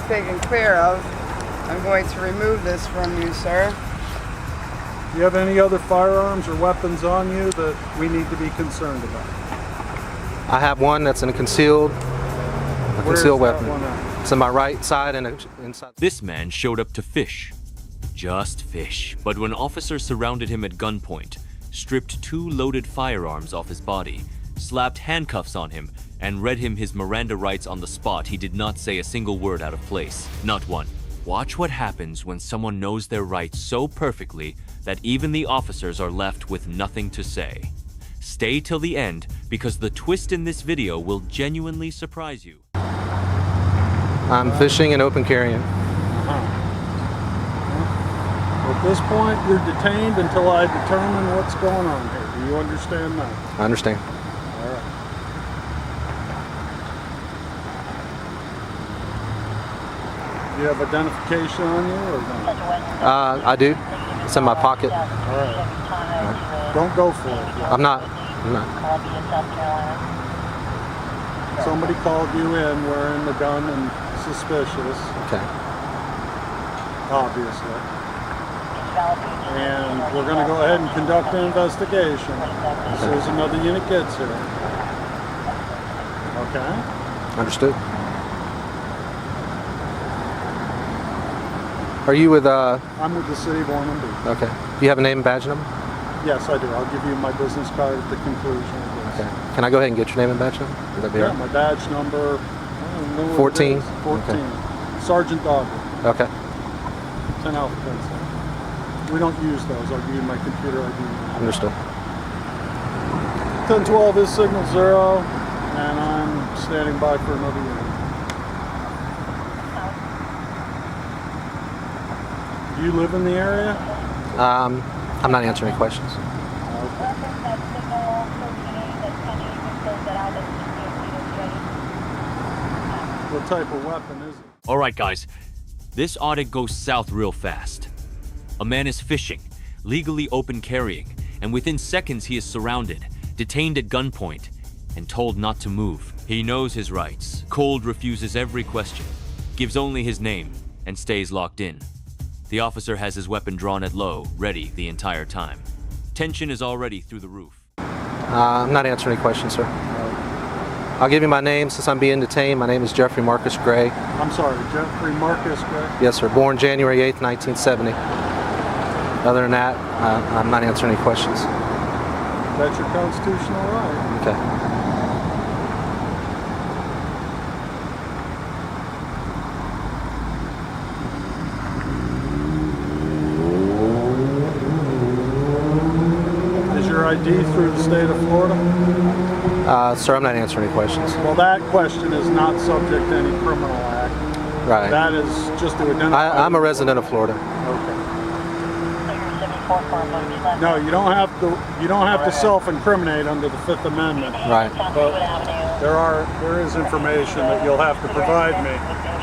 taken care of. I'm going to remove this from you, sir. Do you have any other firearms or weapons on you that we need to be concerned about? I have one that's in a concealed weapon. One at? It's on my right side and inside. This man showed up to fish. Just fish. But when officers surrounded him at gunpoint, stripped 2 loaded firearms off his body, slapped handcuffs on him, and read him his Miranda rights on the spot, he did not say a single word out of place. Not one. Watch what happens when someone knows their rights so perfectly that even the officers are left with nothing to say. Stay till the end, because the twist in this video will genuinely surprise you. I'm fishing and open carrying. At this point, you're detained until I determine what's going on here. Do you understand that? I understand. All right. Do you have identification on you or no? I do. It's in my pocket. All right. Don't go for it. Yeah. I'm not. Somebody called you in wearing the gun and suspicious. Okay. Obviously. And we're going to go ahead and conduct an investigation as soon as another unit gets here. Okay? Understood. Are you with I'm with the city of Ormond Beach. Okay. Do you have a name and badge number? Yes, I do. I'll give you my business card at the conclusion of this. Okay. Can I go ahead and get your name and badge number? Would that be Yeah, all right? my badge number, I don't know what 14? it is. 14. Okay. Sergeant Dogger. Okay. 10 Alpha pencil. We don't use those. I'll give you my computer ID. Understood. 1012 is signal 0, and I'm standing by for another unit. Do you live in the area? I'm not answering any questions. What type of weapon is it? Alright guys, this audit goes south real fast. A man is fishing, legally open carrying, and within seconds he is surrounded, detained at gunpoint, and told not to move. He knows his rights, cold refuses every question, gives only his name, and stays locked in. The officer has his weapon drawn at low, ready the entire time. Tension is already through the roof. I'm not answering any questions, sir. I'll give you my name since I'm being detained. My name is Jeffrey Marcus Gray. I'm sorry, Jeffrey Marcus Gray? Yes, sir. Born January 8th, 1970. Other than that, I'm not answering any questions. That's your constitutional right. Okay. Is your ID through the state of Florida? Sir, I'm not answering any questions. Well, that question is not subject to any criminal act. Right. That is just to identify. I'm a resident of Florida. Okay. No, you don't have to. You don't have to self-incriminate under the Fifth Amendment. Right. But there is information that you'll have to provide me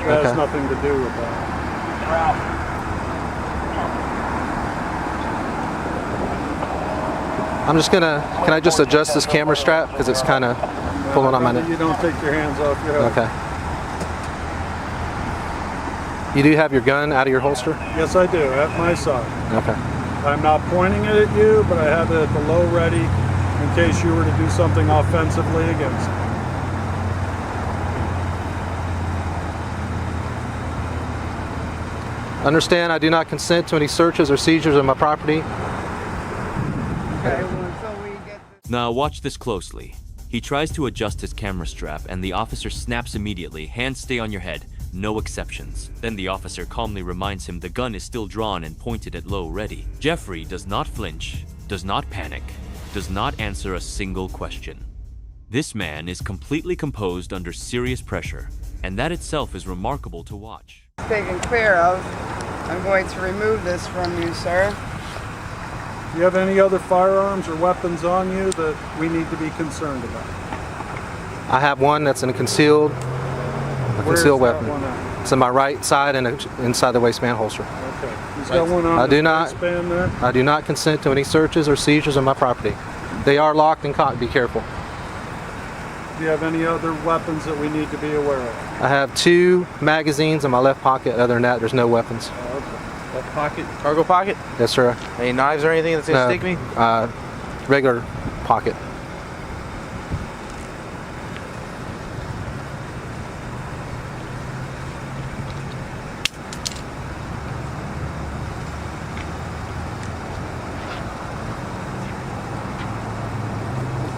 that has nothing to do with that. I'm just gonna. Can I just adjust this camera strap because it's kind of pulling on my neck? You don't take your hands off your head. Okay. You do have your gun out of your holster? Yes, I do, at my side. Okay. I'm not pointing it at you, but I have it at the low ready in case you were to do something offensively against me. Understand, I do not consent to any searches or seizures of my property. Okay, well, until we get this. Now watch this closely. He tries to adjust his camera strap and the officer snaps immediately, hands stay on your head, no exceptions. Then the officer calmly reminds him the gun is still drawn and pointed at low ready. Jeffrey does not flinch, does not panic, does not answer a single question. This man is completely composed under serious pressure, and that itself is remarkable to watch. Taken care of. I'm going to remove this from you, sir. Do you have any other firearms or weapons on you that we need to be concerned about? I have one that's in a concealed weapon. One at? It's on my right side and inside the waistband holster. Okay. He's got one on I do the not. waistband there? I do not consent to any searches or seizures of my property. They are locked and cocked. Be careful. Do you have any other weapons that we need to be aware of? I have 2 magazines in my left pocket. Other than that, there's no weapons. Left pocket, cargo pocket. Yes, sir. Any knives or anything that's gonna stick me? Regular pocket.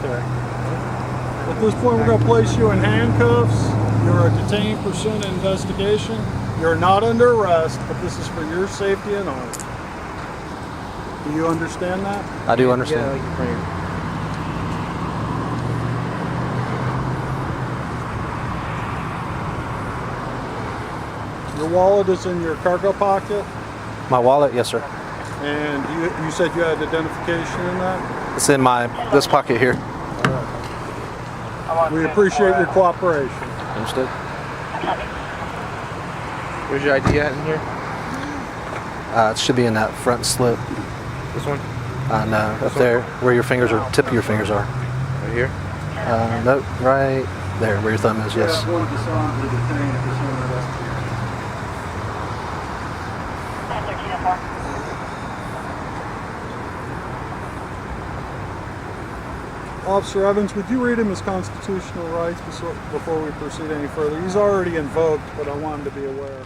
Okay. At this point, we're going to place you in handcuffs. You're a detained pursuant to investigation. You're not under arrest, but this is for your safety and ours. Do you understand that? I do understand. Yeah, like right here. Your wallet is in your cargo pocket, My wallet, yes, sir. and you said you had identification in that? It's in this pocket here. We appreciate your cooperation. Understood. Where's your ID at in here? It should be in that front slip. This one? No, up there where your fingers are, tip of your fingers are. Right here? Nope, right there where your thumb is, yes. One disarmed or detained pursuant to investigation. Officer Evans, would you read him his constitutional rights before we proceed any further? He's already invoked, but I want him to be aware.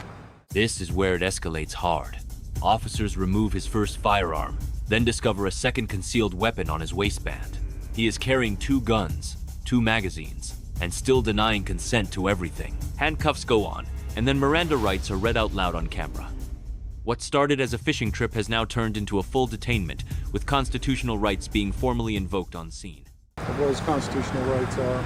This is where it escalates hard. Officers remove his first firearm, then discover a second concealed weapon on his waistband. He is carrying 2 guns, 2 magazines, and still denying consent to everything. Handcuffs go on, and then Miranda rights are read out loud on camera. What started as a fishing trip has now turned into a full detainment, with constitutional rights being formally invoked on scene. What his constitutional rights are,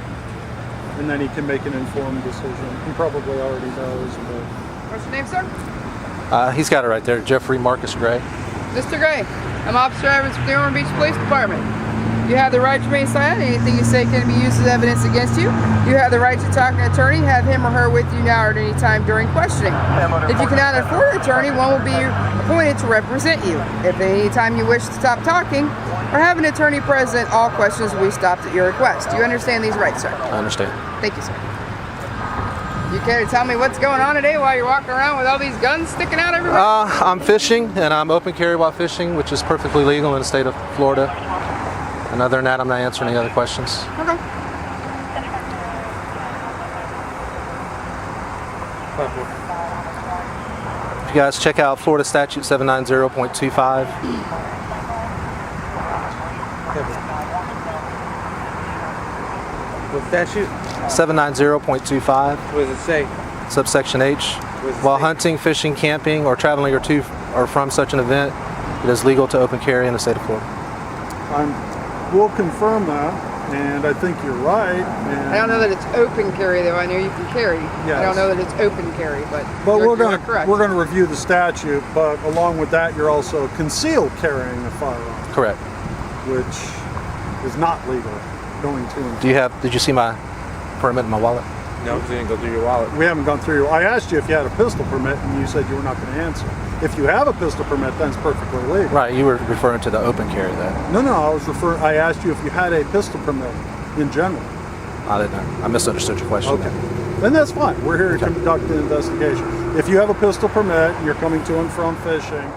and then he can make an informed decision. He probably already knows, but What's your name, sir? He's got it right there, Jeffrey Marcus Gray. Mr. Gray, I'm Officer Evans with the Ormond Beach Police Department. You have the right to remain silent. Anything you say can be used as evidence against you. You have the right to talk to an attorney. Have him or her with you now or at any time during questioning. If you cannot afford an attorney, one will be appointed to represent you. If at any time you wish to stop talking or have an attorney present, all questions will be stopped at your request. Do you understand these rights, sir? I understand. Thank you, sir. You care to tell me what's going on today while you're walking around with all these guns sticking out everywhere? I'm fishing, and I'm open carry while fishing, which is perfectly legal in the state of Florida. And other than that, I'm not answering any other questions. Okay. If you guys check out Florida Statute 790.25. What statute? 790.25, What does it say? subsection H. What does it While say? hunting, fishing, camping, or traveling or to or from such an event, it is legal to open carry in the state of Florida. we'll confirm that, and I think you're right. And I don't know that it's open carry, though. I know you can carry. Yes. I don't know that it's open carry, but we're correct. going to review the statute, but along with that, you're also concealed carrying a firearm, Correct. which is not legal. Going to and Did you see my permit in my wallet? No, because it didn't go through your wallet. we haven't gone through. I asked you if you had a pistol permit, and you said you were not going to answer. If you have a pistol permit, then it's perfectly legal. Right, you were referring to the open carry there. No, I asked you if you had a pistol permit in general. I didn't know. I misunderstood your question. Okay. Then that's fine. We're here to conduct an investigation. If you have a pistol permit and you're coming to and from fishing.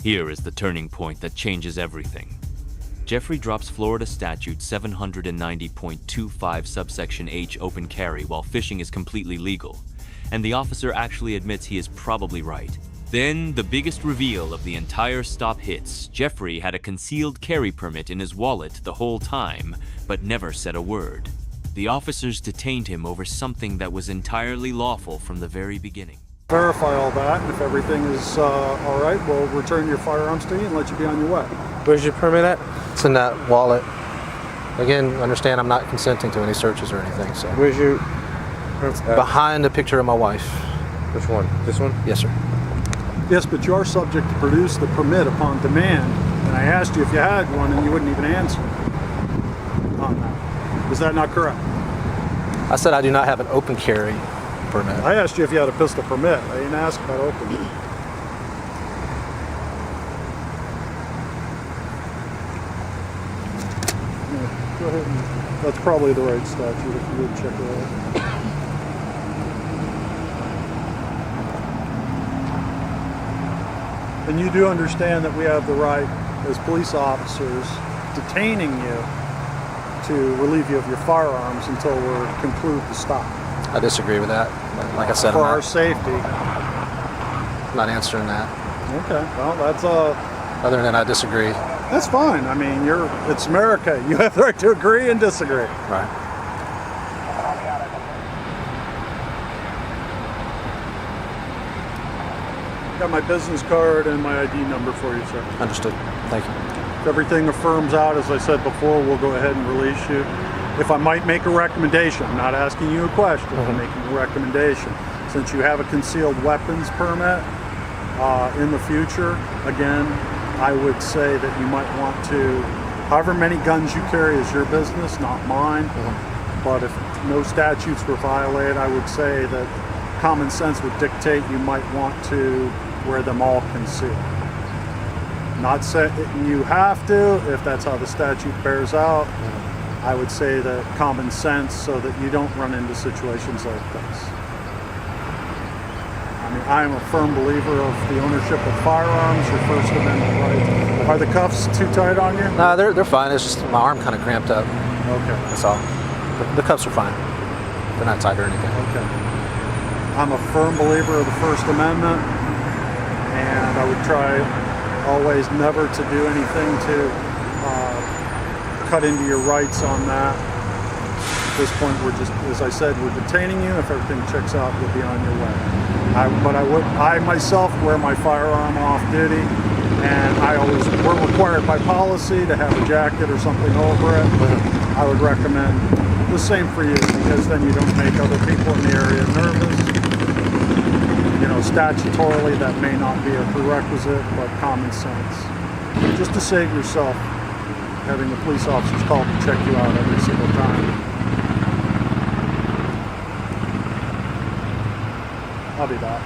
Here is the turning point that changes everything. Jeffrey drops Florida Statute 790.25 subsection H open carry while fishing is completely legal, and the officer actually admits he is probably right. Then, the biggest reveal of the entire stop hits. Jeffrey had a concealed carry permit in his wallet the whole time, but never said a word. The officers detained him over something that was entirely lawful from the very beginning. Verify all that, and if everything is all right, we'll return your firearms to you and let you be on your way. Where's your permit at? It's in that wallet. Again, understand I'm not consenting to any searches or anything, so. Where's your... Behind the picture of my wife. Which one? This one? Yes, sir. Yes, but you are subject to produce the permit upon demand, and I asked you if you had one, and you wouldn't even answer on that. Is that not correct? I said I do not have an open carry permit. I asked you if you had a pistol permit. I didn't ask about open. Go ahead and, that's probably the right statute if you would check it out. And you do understand that we have the right, as police officers, detaining you to relieve you of your firearms until we conclude the stop. I disagree with that. Like I said, For I'm our safety. not answering that. Okay, well, that's Other than that, I disagree. that's fine. I mean, it's America. You have the right to agree and disagree. Right. Got my business card and my ID number for you, sir. Understood. Thank you. If everything affirms out, as I said before, we'll go ahead and release you. If I might make a recommendation, I'm not asking you a question, I'm making a recommendation. Since you have a concealed weapons permit, in the future, again, I would say that you might want to, however many guns you carry is your business, not mine. But if no statutes were violated, I would say that common sense would dictate you might want to wear them all concealed. Not saying you have to, if that's how the statute bears out. I would say that common sense so that you don't run into situations like this. I mean, I am a firm believer of the ownership of firearms, your First Amendment right. Are the cuffs too tight on you? No, they're fine. It's just my arm kind of cramped up. Okay. That's all. The cuffs are fine. They're not tight or anything. Okay. I'm a firm believer of the First Amendment, and I would try always never to do anything to cut into your rights on that. At this point, we're just, as I said, we're detaining you. If everything checks out, you'll be on your way. I myself wear my firearm off duty, and we're required by policy to have a jacket or something over it. I would recommend the same for you, because then you don't make other people in the area nervous. You know, statutorily that may not be a prerequisite, but common sense. Just to save yourself having the police officers call to check you out every single time. I'll be back.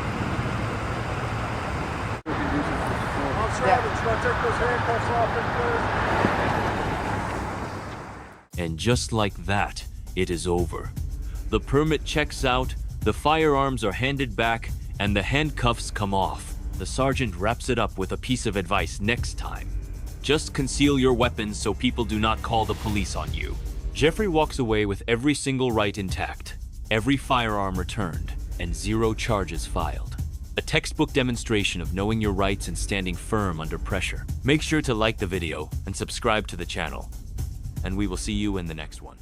Officer Evans, should I take those handcuffs off, please? And just like that, it is over. The permit checks out, the firearms are handed back, and the handcuffs come off. The sergeant wraps it up with a piece of advice next time. Just conceal your weapons so people do not call the police on you. Jeffrey walks away with every single right intact, every firearm returned, and 0 charges filed. A textbook demonstration of knowing your rights and standing firm under pressure. Make sure to like the video and subscribe to the channel, and we will see you in the next one.